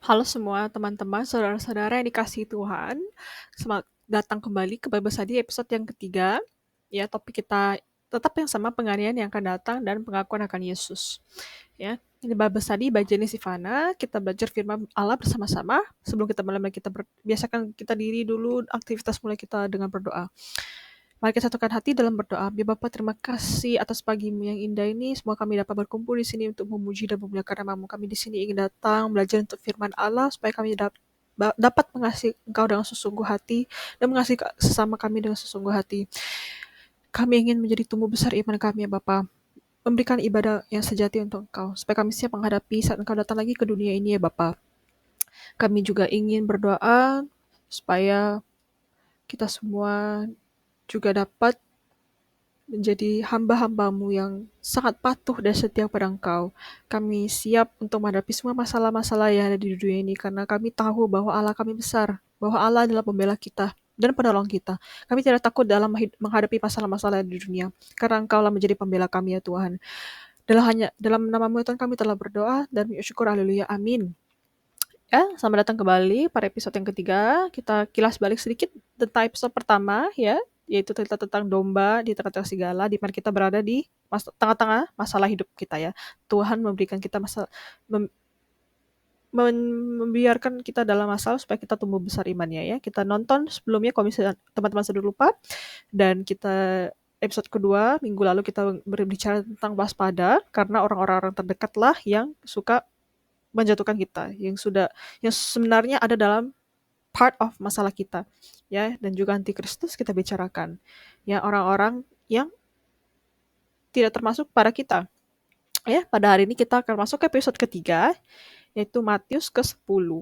Halo semua teman-teman, saudara-saudara yang dikasihi Tuhan. Selamat datang kembali ke Bible Study episode yang ketiga. Ya, topik kita tetap yang sama, penganiayaan yang akan datang dan pengakuan akan Yesus. Ya, ini Bible Study by Jenny Sivana. Kita belajar firman Allah bersama-sama. Sebelum kita mulai, biasakan kita diri dulu, aktivitas mulai kita dengan berdoa. Mari kita satukan hati dalam berdoa. Ya Bapa, terima kasih atas pagimu yang indah ini. Semua kami dapat berkumpul di sini untuk memuji dan memuliakan nama-Mu. Kami di sini ingin datang belajar untuk firman Allah supaya kami dapat mengasihi Engkau dengan sesungguh hati dan mengasihi sesama kami dengan sesungguh hati. Kami ingin menjadi tumbuh besar iman kami ya Bapa. Memberikan ibadah yang sejati untuk Engkau supaya kami siap menghadapi saat Engkau datang lagi ke dunia ini ya Bapa. Kami juga ingin berdoa supaya kita semua juga dapat menjadi hamba-hambamu yang sangat patuh dan setia pada Engkau. Kami siap untuk menghadapi semua masalah-masalah yang ada di dunia ini karena kami tahu bahwa Allah kami besar, bahwa Allah adalah pembela kita dan penolong kita. Kami tidak takut dalam menghadapi masalah-masalah di dunia karena Engkaulah menjadi pembela kami ya Tuhan. Dalam nama-Mu ya Tuhan kami telah berdoa dan bersyukur, haleluya, amin. Ya, selamat datang kembali pada episode yang ketiga. Kita kilas balik sedikit tentang episode pertama ya, yaitu cerita tentang domba di tengah-tengah segala, di mana kita berada di tengah-tengah masalah hidup kita ya. Tuhan memberikan kita mem, membiarkan kita dalam masalah supaya kita tumbuh besar imannya ya. Kita nonton sebelumnya kalau misalnya teman-teman sudah lupa, dan kita episode kedua minggu lalu kita berbicara tentang waspada karena orang-orang terdekatlah yang suka menjatuhkan kita, yang sebenarnya ada dalam part of masalah kita, ya. Dan juga antikristus kita bicarakan, ya, orang-orang yang tidak termasuk pada kita, ya. Pada hari ini kita akan masuk ke episode ketiga, yaitu Matius ke-10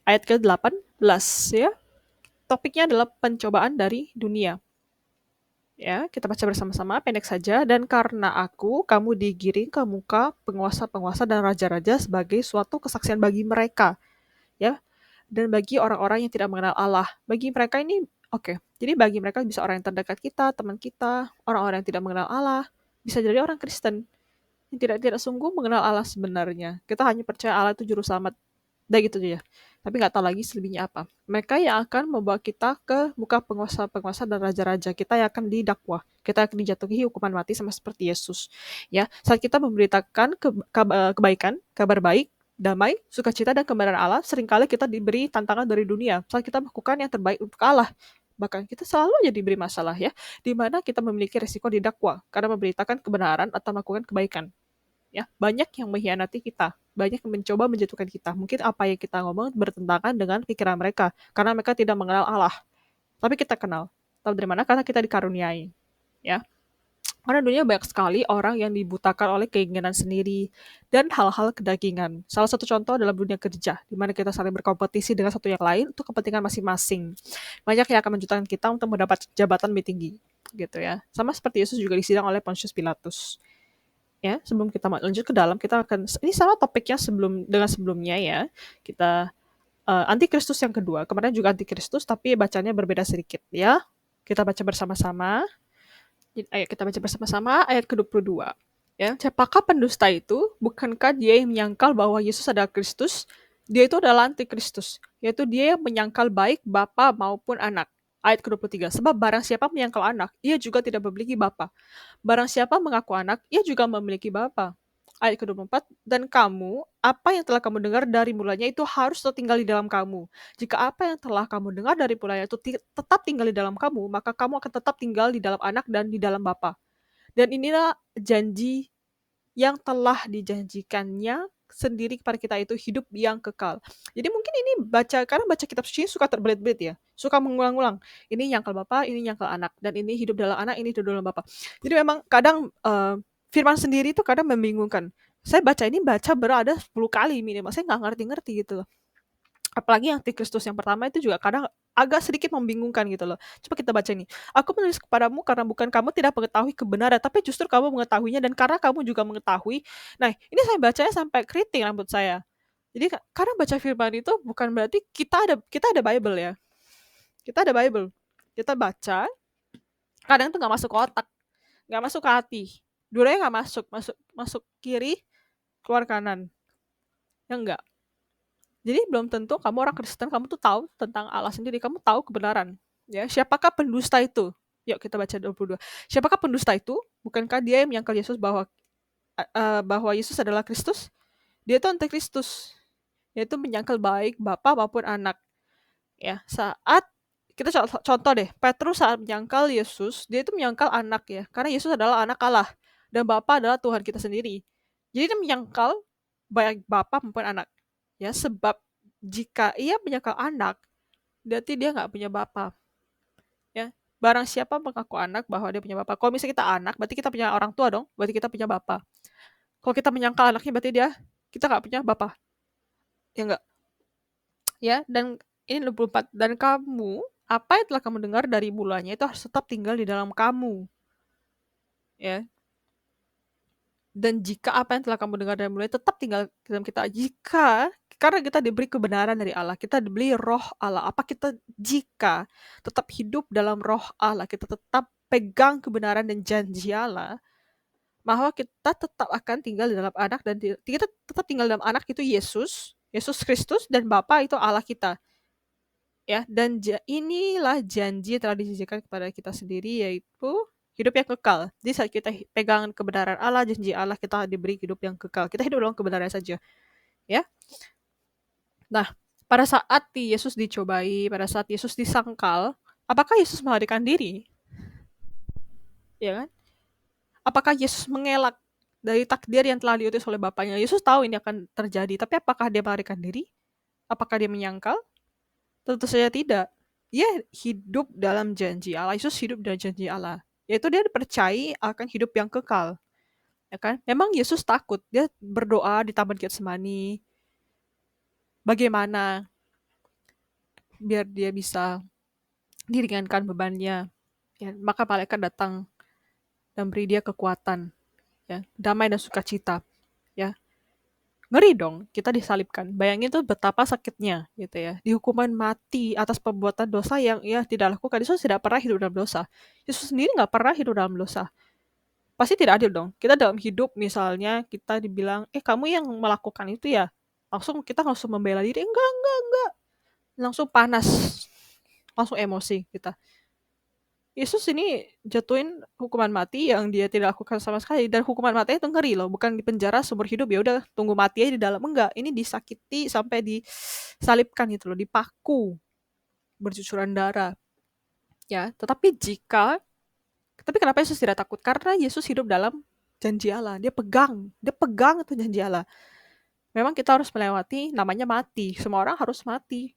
ayat ke-18, ya. Topiknya adalah pencobaan dari dunia. Ya, kita baca bersama-sama, pendek saja. Dan karena aku, kamu digiring ke muka penguasa-penguasa dan raja-raja sebagai suatu kesaksian bagi mereka, ya, dan bagi orang-orang yang tidak mengenal Allah. Bagi mereka ini, oke. Jadi bagi mereka bisa orang yang terdekat kita, teman kita, orang-orang yang tidak mengenal Allah, bisa jadi orang Kristen yang tidak sungguh mengenal Allah sebenarnya. Kita hanya percaya Allah itu juru selamat. Udah gitu aja. Tapi nggak tahu lagi selebihnya apa. Mereka yang akan membawa kita ke muka penguasa-penguasa dan raja-raja. Kita yang akan didakwa. Kita akan dijatuhi hukuman mati sama seperti Yesus. Ya, saat kita memberitakan kebaikan, kabar baik, damai, sukacita, dan kebenaran Allah, seringkali kita diberi tantangan dari dunia. Saat kita melakukan yang terbaik untuk Allah, bahkan kita selalu aja diberi masalah ya, di mana kita memiliki resiko didakwa karena memberitakan kebenaran atau melakukan kebaikan. Ya, banyak yang mengkhianati kita, banyak yang mencoba menjatuhkan kita. Mungkin apa yang kita ngomong bertentangan dengan pikiran mereka, karena mereka tidak mengenal Allah. Tapi kita kenal. Tahu dari mana? Karena kita dikaruniai. Ya, karena dunia banyak sekali orang yang dibutakan oleh keinginan sendiri dan hal-hal kedagingan. Salah satu contoh adalah dunia kerja, di mana kita saling berkompetisi dengan satu yang lain untuk kepentingan masing-masing. Banyak yang akan menjatuhkan kita untuk mendapat jabatan lebih tinggi, gitu ya. Sama seperti Yesus juga disidang oleh Pontius Pilatus. Ya, sebelum kita lanjut ke dalam, kita akan, ini sama topiknya dengan sebelumnya ya. Kita antikristus yang kedua. Kemarin juga antikristus, tapi bacanya berbeda sedikit ya. Kita baca bersama-sama. Kita baca bersama-sama ayat ke-22. Ya, siapakah pendusta itu? Bukankah dia yang menyangkal bahwa Yesus adalah Kristus? Dia itu adalah antikristus, yaitu dia yang menyangkal baik bapa maupun anak. Ayat ke-23. Sebab barang siapa menyangkal anak, ia juga tidak memiliki bapa. Barang siapa mengaku anak, ia juga memiliki bapa. Ayat ke-24, dan kamu, apa yang telah kamu dengar dari mulanya itu harus tinggal di dalam kamu. Jika apa yang telah kamu dengar dari mulanya itu tetap tinggal di dalam kamu, maka kamu akan tetap tinggal di dalam anak dan di dalam bapa. Dan inilah janji yang telah dijanjikannya sendiri kepada kita, itu hidup yang kekal. Jadi mungkin ini karena baca kitab suci suka terbelit-belit ya, suka mengulang-ulang. Ini nyangkal Bapa, ini nyangkal anak, dan ini hidup dalam anak, ini hidup dalam Bapa. Jadi memang kadang firman sendiri itu kadang membingungkan. Saya baca berada 10 kali minimal, saya nggak ngerti-ngerti gitu loh. Apalagi yang antikristus yang pertama itu juga kadang agak sedikit membingungkan gitu loh. Coba kita baca ini. Aku menulis kepadamu karena bukan kamu tidak mengetahui kebenaran, tapi justru kamu mengetahuinya, dan karena kamu juga mengetahui. Nah, ini saya bacanya sampai keriting rambut saya. Jadi karena baca firman itu bukan berarti kita ada Bible ya. Kita ada Bible. Kita baca, kadang itu nggak masuk ke otak, nggak masuk ke hati. Dua-duanya nggak masuk kiri, keluar kanan. Ya enggak. Jadi belum tentu kamu orang Kristen, kamu tuh tahu tentang Allah sendiri, kamu tahu kebenaran. Ya, siapakah pendusta itu? Yuk kita baca 22. Siapakah pendusta itu? Bukankah dia yang menyangkal Yesus bahwa Yesus adalah Kristus? Dia itu antikristus. Yaitu menyangkal baik Bapa maupun Anak. Ya, saat kita contoh deh, Petrus saat menyangkal Yesus, dia itu menyangkal Anak ya, karena Yesus adalah Anak Allah dan Bapa adalah Tuhan kita sendiri. Jadi dia menyangkal baik Bapa maupun Anak. Ya, sebab jika ia menyangkal Anak, berarti dia nggak punya Bapa. Ya, barang siapa mengaku anak bahwa dia punya Bapa. Kalau misalnya kita anak, berarti kita punya orang tua dong, berarti kita punya Bapa. Kalau kita menyangkal anaknya, berarti kita nggak punya Bapa. Ya enggak? Ya, dan ini 24. Dan kamu, apa yang telah kamu dengar dari mulanya itu harus tetap tinggal di dalam kamu. Ya. Dan jika apa yang telah kamu dengar dari mulanya tetap tinggal di dalam kita. Karena kita diberi kebenaran dari Allah, kita diberi roh Allah. Jika tetap hidup dalam roh Allah, kita tetap pegang kebenaran dan janji Allah, bahwa kita tetap akan tinggal di dalam anak, dan kita tetap tinggal dalam anak itu Yesus Kristus, dan Bapa itu Allah kita. Ya, dan inilah janji yang telah dijanjikan kepada kita sendiri, yaitu hidup yang kekal. Jadi saat kita pegang kebenaran Allah, janji Allah, kita diberi hidup yang kekal. Kita hidup dalam kebenaran saja. Ya. Nah, pada saat Yesus dicobai, pada saat Yesus disangkal, apakah Yesus melarikan diri? Ya kan? Apakah Yesus mengelak dari takdir yang telah diutus oleh Bapaknya? Yesus tahu ini akan terjadi, tapi apakah dia melarikan diri? Apakah dia menyangkal? Tentu saja tidak. Dia hidup dalam janji Allah. Yesus hidup dalam janji Allah. Yaitu dia dipercayai akan hidup yang kekal. Ya kan? Memang Yesus takut. Dia berdoa di Taman Getsemani. Bagaimana biar dia bisa diringankan bebannya. Ya, maka malaikat datang dan beri dia kekuatan. Ya, damai dan sukacita. Ya, ngeri dong, kita disalibkan. Bayangin tuh betapa sakitnya gitu ya. Dihukuman mati atas perbuatan dosa yang ya tidak lakukan. Yesus tidak pernah hidup dalam dosa. Yesus sendiri nggak pernah hidup dalam dosa. Pasti tidak adil dong. Kita dalam hidup misalnya kita dibilang, kamu yang melakukan itu ya. Kita langsung membela diri. Enggak. Langsung panas. Langsung emosi kita. Yesus ini jatuhin hukuman mati yang dia tidak lakukan sama sekali, dan hukuman mati itu ngeri loh, bukan di penjara seumur hidup ya udah tunggu mati aja di dalam, enggak, ini disakiti sampai disalibkan gitu loh, dipaku, bercucuran darah. Ya, tapi kenapa Yesus tidak takut? Karena Yesus hidup dalam janji Allah, dia pegang itu janji Allah. Memang kita harus melewati namanya mati, semua orang harus mati.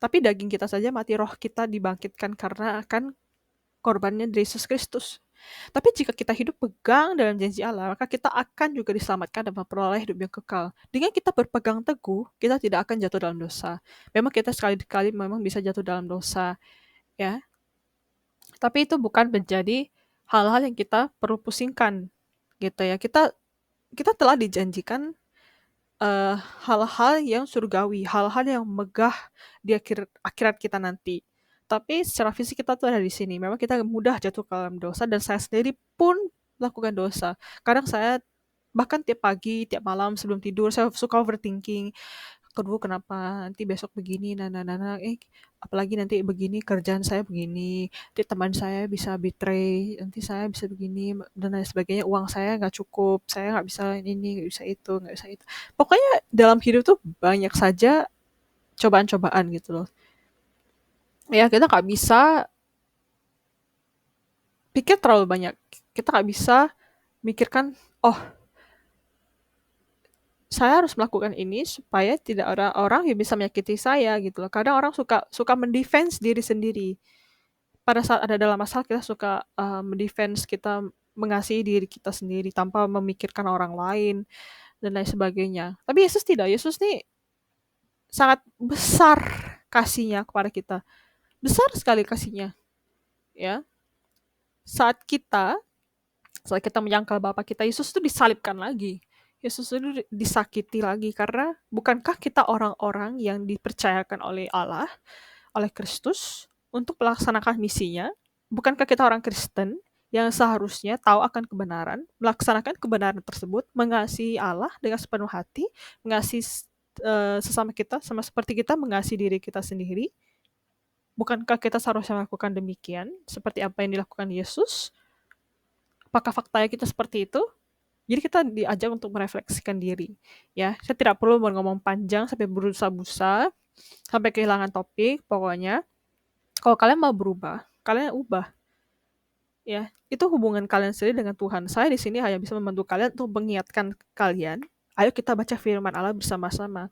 Tapi daging kita saja mati, roh kita dibangkitkan karena akan korbannya dari Yesus Kristus. Tapi jika kita hidup pegang dalam janji Allah, maka kita akan juga diselamatkan dan memperoleh hidup yang kekal. Dengan kita berpegang teguh, kita tidak akan jatuh dalam dosa. Memang kita sekali-kali memang bisa jatuh dalam dosa, ya. Tapi itu bukan menjadi hal-hal yang kita perlu pusingkan, gitu ya. Kita telah dijanjikan hal-hal yang surgawi, hal-hal yang megah di akhirat kita nanti. Tapi secara fisik kita tuh ada di sini. Memang kita mudah jatuh ke dalam dosa, dan saya sendiri pun melakukan dosa. Kadang saya bahkan tiap pagi, tiap malam sebelum tidur saya suka overthinking. Kedua, kenapa nanti besok begini, apalagi nanti begini, kerjaan saya begini, nanti teman saya bisa betray, nanti saya bisa begini dan lain sebagainya, uang saya nggak cukup, saya nggak bisa ini, nggak bisa itu, nggak bisa itu. Pokoknya dalam hidup tuh banyak saja cobaan-cobaan gitu loh. Ya, kita nggak bisa pikir terlalu banyak. Kita nggak bisa mikirkan, oh, saya harus melakukan ini supaya tidak ada orang yang bisa menyakiti saya gitu loh. Kadang orang suka mendefense diri sendiri. Pada saat ada dalam masalah, kita suka mendefense, kita mengasihi diri kita sendiri tanpa memikirkan orang lain dan lain sebagainya. Tapi Yesus tidak. Yesus nih sangat besar kasihnya kepada kita. Besar sekali kasihnya. Ya. Saat kita menyangkal Bapa kita, Yesus itu disalibkan lagi. Yesus itu disakiti lagi, karena bukankah kita orang-orang yang dipercayakan oleh Allah, oleh Kristus untuk melaksanakan misinya? Bukankah kita orang Kristen yang seharusnya tahu akan kebenaran, melaksanakan kebenaran tersebut, mengasihi Allah dengan sepenuh hati, mengasihi sesama kita, sama seperti kita mengasihi diri kita sendiri. Bukankah kita seharusnya melakukan demikian, seperti apa yang dilakukan Yesus? Apakah faktanya kita seperti itu? Jadi kita diajak untuk merefleksikan diri. Ya, saya tidak perlu ngomong panjang sampai berbusa-busa, sampai kehilangan topik. Pokoknya, kalau kalian mau berubah, kalian ubah. Ya, itu hubungan kalian sendiri dengan Tuhan. Saya di sini hanya bisa membantu kalian untuk mengingatkan kalian. Ayo kita baca firman Allah bersama-sama.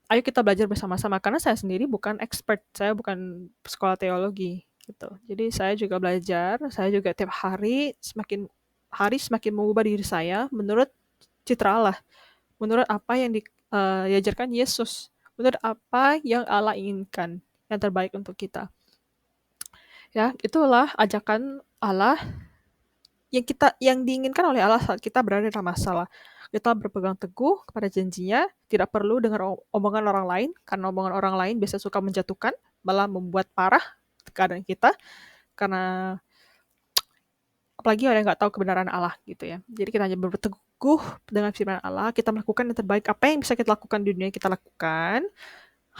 Ayo kita belajar bersama-sama. Karena saya sendiri bukan expert, saya bukan sekolah teologi gitu. Jadi saya juga belajar, saya juga tiap hari semakin mengubah diri saya menurut citra Allah, menurut apa yang diajarkan Yesus, menurut apa yang Allah inginkan, yang terbaik untuk kita. Ya, itulah ajakan Allah yang diinginkan oleh Allah saat kita berada dalam masalah. Kita berpegang teguh kepada janjinya, tidak perlu dengar omongan orang lain, karena omongan orang lain biasa suka menjatuhkan, malah membuat parah keadaan kita, karena apalagi orang yang nggak tahu kebenaran Allah gitu ya. Jadi kita hanya berteguh dengan firman Allah, kita melakukan yang terbaik, apa yang bisa kita lakukan di dunia kita lakukan,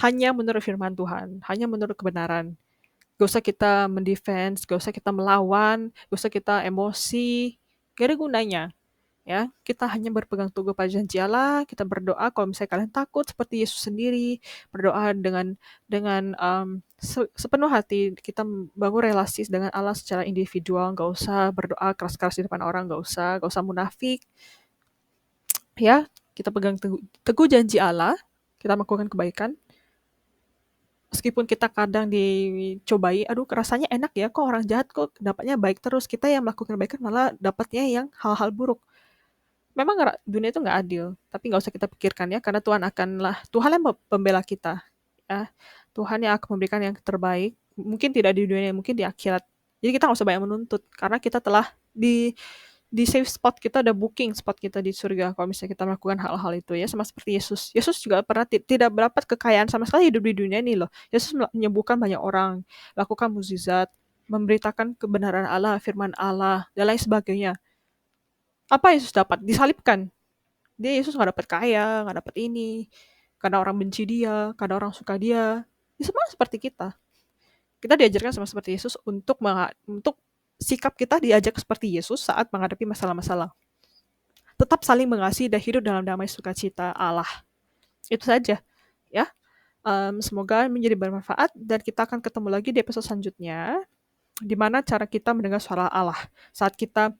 hanya menurut firman Tuhan, hanya menurut kebenaran. Gak usah kita mendefense, gak usah kita melawan, gak usah kita emosi, gak ada gunanya. Ya, kita hanya berpegang teguh pada janji Allah, kita berdoa kalau misalnya kalian takut seperti Yesus sendiri, berdoa dengan sepenuh hati, kita bangun relasi dengan Allah secara individual, gak usah berdoa keras-keras di depan orang, gak usah munafik. Ya, kita pegang teguh janji Allah, kita melakukan kebaikan, meskipun kita kadang dicobai, aduh rasanya enak ya, kok orang jahat kok dapatnya baik terus, kita yang melakukan kebaikan malah dapatnya yang hal-hal buruk. Memang dunia itu nggak adil, tapi nggak usah kita pikirkan ya, karena Tuhan yang pembela kita. Ya, Tuhan yang akan memberikan yang terbaik, mungkin tidak di dunia, mungkin di akhirat. Jadi kita nggak usah banyak menuntut, karena kita telah di save spot kita, ada booking spot kita di surga kalau misalnya kita melakukan hal-hal itu ya, sama seperti Yesus. Yesus juga pernah tidak mendapat kekayaan sama sekali hidup di dunia ini loh. Yesus menyembuhkan banyak orang, lakukan mukjizat, memberitakan kebenaran Allah, firman Allah, dan lain sebagainya. Apa Yesus dapat? Disalibkan. Yesus nggak dapat kaya, nggak dapat ini, karena orang benci dia, karena orang suka dia. Ya sama seperti kita. Kita diajarkan sama seperti Yesus untuk sikap kita diajak seperti Yesus saat menghadapi masalah-masalah. Tetap saling mengasihi dan hidup dalam damai sukacita Allah. Itu saja, ya. Semoga menjadi bermanfaat dan kita akan ketemu lagi di episode selanjutnya, di mana cara kita mendengar suara Allah saat kita.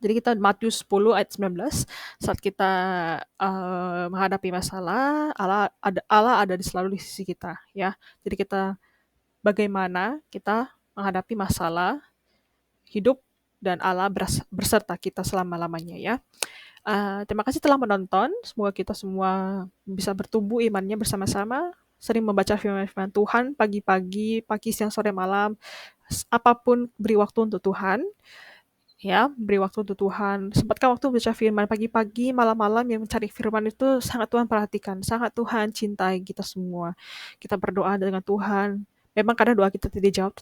Jadi kita Matius 10 ayat 19, saat kita menghadapi masalah, Allah ada selalu di sisi kita, ya. Jadi kita bagaimana kita menghadapi masalah hidup dan Allah berserta kita selama-lamanya ya. Terima kasih telah menonton. Semoga kita semua bisa bertumbuh imannya bersama-sama, sering membaca firman-firman Tuhan pagi-pagi, pagi, siang, sore, malam, apapun beri waktu untuk Tuhan. Ya, beri waktu untuk Tuhan. Sempatkan waktu baca firman pagi-pagi, malam-malam yang mencari firman itu sangat Tuhan perhatikan, sangat Tuhan cintai kita semua. Kita berdoa dengan Tuhan. Memang kadang doa kita tidak dijawab,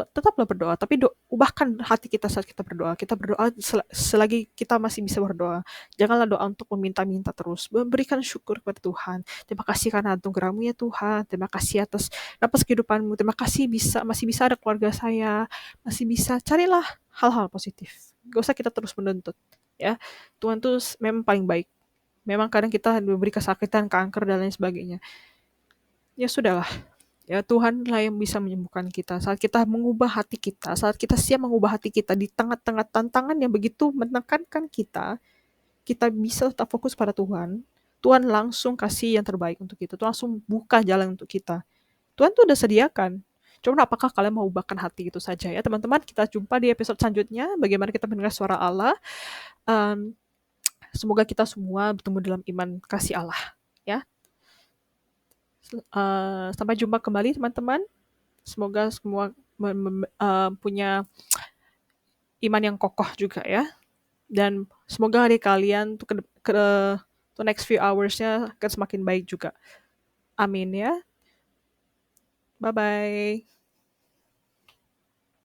tetaplah berdoa. Tapi ubahkan hati kita saat kita berdoa. Kita berdoa selagi kita masih bisa berdoa. Janganlah doa untuk meminta-minta terus. Berikan syukur kepada Tuhan. Terima kasih karena anugerah-Mu ya Tuhan. Terima kasih atas napas kehidupan-Mu. Terima kasih masih bisa ada keluarga saya. Masih bisa. Carilah hal-hal positif. Gak usah kita terus menuntut. Ya, Tuhan tuh memang paling baik. Memang kadang kita diberi kesakitan, kanker, dan lain sebagainya. Ya sudahlah. Ya Tuhanlah yang bisa menyembuhkan kita. Saat kita mengubah hati kita, saat kita siap mengubah hati kita di tengah-tengah tantangan yang begitu menekankan kita, kita bisa tetap fokus pada Tuhan. Tuhan langsung kasih yang terbaik untuk kita. Tuhan langsung buka jalan untuk kita. Tuhan tuh udah sediakan. Cuma apakah kalian mau ubahkan hati itu saja ya teman-teman. Kita jumpa di episode selanjutnya. Bagaimana kita mendengar suara Allah. Semoga kita semua bertemu dalam iman kasih Allah. Ya. Sampai jumpa kembali teman-teman. Semoga semua punya iman yang kokoh juga ya. Dan semoga hari kalian tuh to next few hours-nya akan semakin baik juga. Amin ya. Bye-bye.